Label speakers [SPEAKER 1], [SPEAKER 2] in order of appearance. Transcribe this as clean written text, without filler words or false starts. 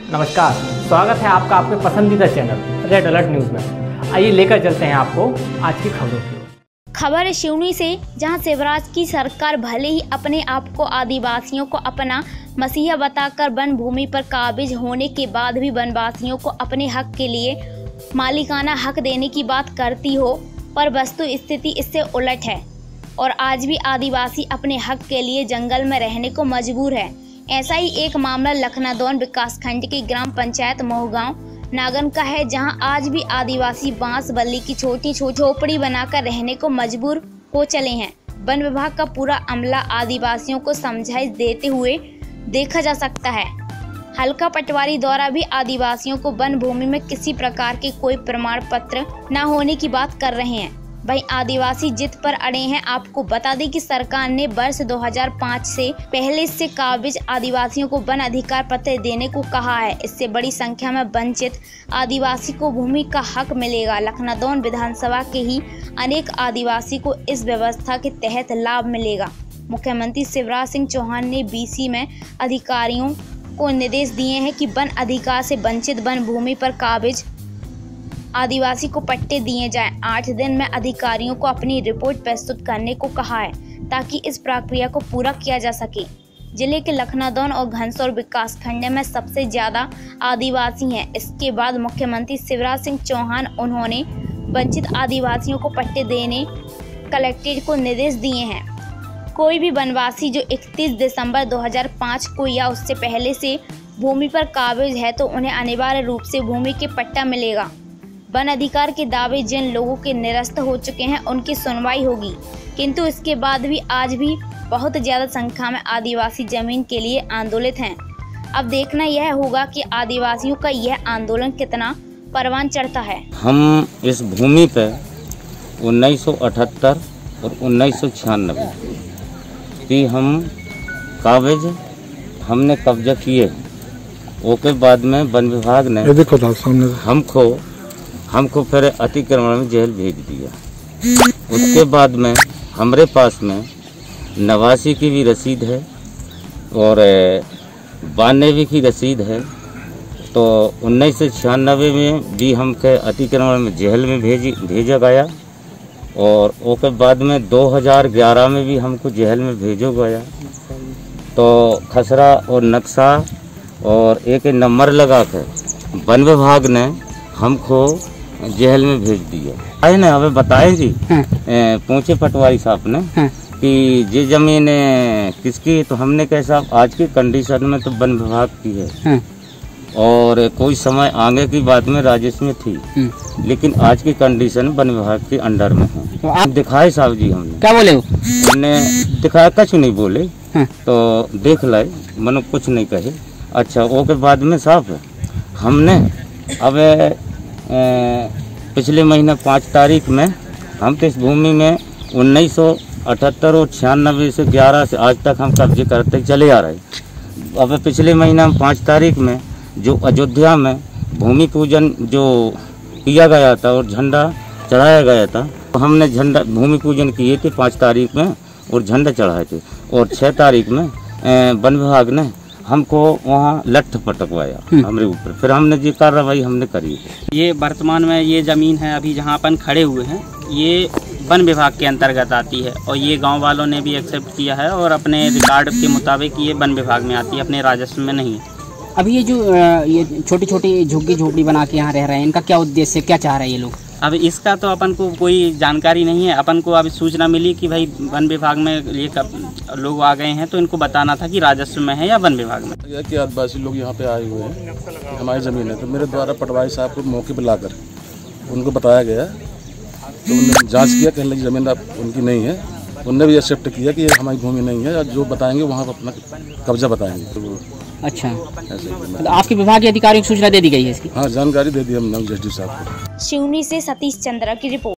[SPEAKER 1] नमस्कार, स्वागत है आपका आपके पसंदीदा चैनल रेड अलर्ट न्यूज में। आइए लेकर चलते हैं आपको आज की खबरों की ओर।
[SPEAKER 2] खबर है सिवनी से, जहां शिवराज की सरकार भले ही अपने आप को आदिवासियों को अपना मसीहा बताकर वन भूमि पर काबिज होने के बाद भी वनवासियों को अपने हक के लिए मालिकाना हक देने की बात करती हो, पर वस्तु स्थिति इससे उलट है और आज भी आदिवासी अपने हक के लिए जंगल में रहने को मजबूर है। ऐसा ही एक मामला लखनादौन विकासखंड की ग्राम पंचायत मोहगांव नागन का है, जहां आज भी आदिवासी बांस बल्ली की छोटी छोटी झोपड़ी बनाकर रहने को मजबूर हो चले हैं। वन विभाग का पूरा अमला आदिवासियों को समझाइश देते हुए देखा जा सकता है। हल्का पटवारी द्वारा भी आदिवासियों को वन भूमि में किसी प्रकार के कोई प्रमाण पत्र न होने की बात कर रहे हैं। वहीं आदिवासी जिद पर अड़े हैं। आपको बता दें कि सरकार ने वर्ष 2005 से पहले से काबिज आदिवासियों को वन अधिकार पत्र देने को कहा है। इससे बड़ी संख्या में वंचित आदिवासी को भूमि का हक मिलेगा। लखनादौन विधानसभा के ही अनेक आदिवासी को इस व्यवस्था के तहत लाभ मिलेगा। मुख्यमंत्री शिवराज सिंह चौहान ने BC में अधिकारियों को निर्देश दिए हैं कि वन अधिकार से वंचित वन भूमि पर काबिज आदिवासी को पट्टे दिए जाएं। 8 दिन में अधिकारियों को अपनी रिपोर्ट प्रस्तुत करने को कहा है, ताकि इस प्रक्रिया को पूरा किया जा सके। जिले के लखनादौन और घनसौर विकासखंड में सबसे ज्यादा आदिवासी हैं। इसके बाद मुख्यमंत्री शिवराज सिंह चौहान उन्होंने वंचित आदिवासियों को पट्टे देने कलेक्ट्रेट को निर्देश दिए हैं। कोई भी वनवासी जो 31 दिसंबर 2005 को या उससे पहले से भूमि पर काबिज है तो उन्हें अनिवार्य रूप से भूमि के पट्टा मिलेगा। वन अधिकार के दावे जिन लोगों के निरस्त हो चुके हैं उनकी सुनवाई होगी, किंतु इसके बाद भी आज भी बहुत ज़्यादा संख्या में आदिवासी जमीन के लिए आंदोलित हैं। अब देखना यह होगा कि आदिवासियों का यह आंदोलन कितना परवान चढ़ता है।
[SPEAKER 3] हम इस भूमि पे 1978 और 1996 की हम काबिज हमने कब्जा किए। उसके बाद में वन विभाग ने हमको फिर अतिक्रमण में जेल भेज दिया। उसके बाद में हमारे पास में 89 की भी रसीद है और 92 की रसीद है। तो 1996 में भी हमके अतिक्रमण में जेल में भेजा गया और उसके बाद में 2011 में भी हमको जेल में भेजा गया। तो खसरा और नक्शा और एक नंबर लगा कर वन विभाग ने हमको जेल में भेज दिया। आए ना हमें बताए जी, पूछे पटवारी साहब ने कि ये जमीन किसकी, तो हमने कहा साहब आज की कंडीशन में तो वन विभाग की है और कोई समय आगे की बात में राजस्व में थी, लेकिन आज की कंडीशन वन विभाग के अंडर में है। तो आप दिखाए साहब जी, हमने क्या बोले, हमने दिखाया, कुछ नहीं बोले। तो देख लाए, मनो कुछ नहीं कहे। अच्छा, वो के बाद में साहब हमने अब पिछले महीने 5 तारीख में हम तो इस भूमि में 1978 और 96 से 11 से आज तक हम कब्जे करते चले आ रहे। अब पिछले महीना 5 तारीख में जो अयोध्या में भूमि पूजन जो किया गया था और झंडा चढ़ाया गया था, तो हमने झंडा भूमि पूजन किए थे 5 तारीख में और झंडा चढ़ाए थे। और 6 तारीख में वन विभाग ने हमको वहाँ लठ पटकवाया हमारे ऊपर। फिर हमने ये कार्रवाई हमने करी।
[SPEAKER 4] ये वर्तमान में ये ज़मीन है अभी जहाँ अपन खड़े हुए हैं, ये वन विभाग के अंतर्गत आती है और ये गांव वालों ने भी एक्सेप्ट किया है और अपने रिकॉर्ड के मुताबिक ये वन विभाग में आती है, अपने राजस्व में नहीं।
[SPEAKER 5] अब ये जो ये छोटी छोटी झुग्गी झोपड़ी बना के यहाँ रह रहे हैं, इनका क्या उद्देश्य, क्या चाह रहे हैं ये लोग?
[SPEAKER 4] अब इसका तो अपन को कोई जानकारी नहीं है। अपन को अभी सूचना मिली कि भाई वन विभाग में ये लोग आ गए हैं, तो इनको बताना था कि राजस्व में है या वन विभाग में।
[SPEAKER 6] कि आदिवासी लोग यहाँ पे आए हुए हैं, हमारी ज़मीन है, तो मेरे द्वारा पटवारी साहब को मौके पर लाकर उनको बताया गया। तो उन्होंने जांच किया, कहने लगी ज़मीन अब उनकी नहीं है। उनने भी एक्सेप्ट किया कि ये हमारी भूमि नहीं है, जो बताएंगे वहाँ पर अपना कब्जा बताएंगे। तो
[SPEAKER 5] अच्छा, तो आपके विभाग के अधिकारियों को सूचना दे दी गई है इसकी?
[SPEAKER 6] हाँ, जानकारी दे दी हमने जस्टिस साहब को।
[SPEAKER 2] सिवनी से सतीश चंद्रा की रिपोर्ट।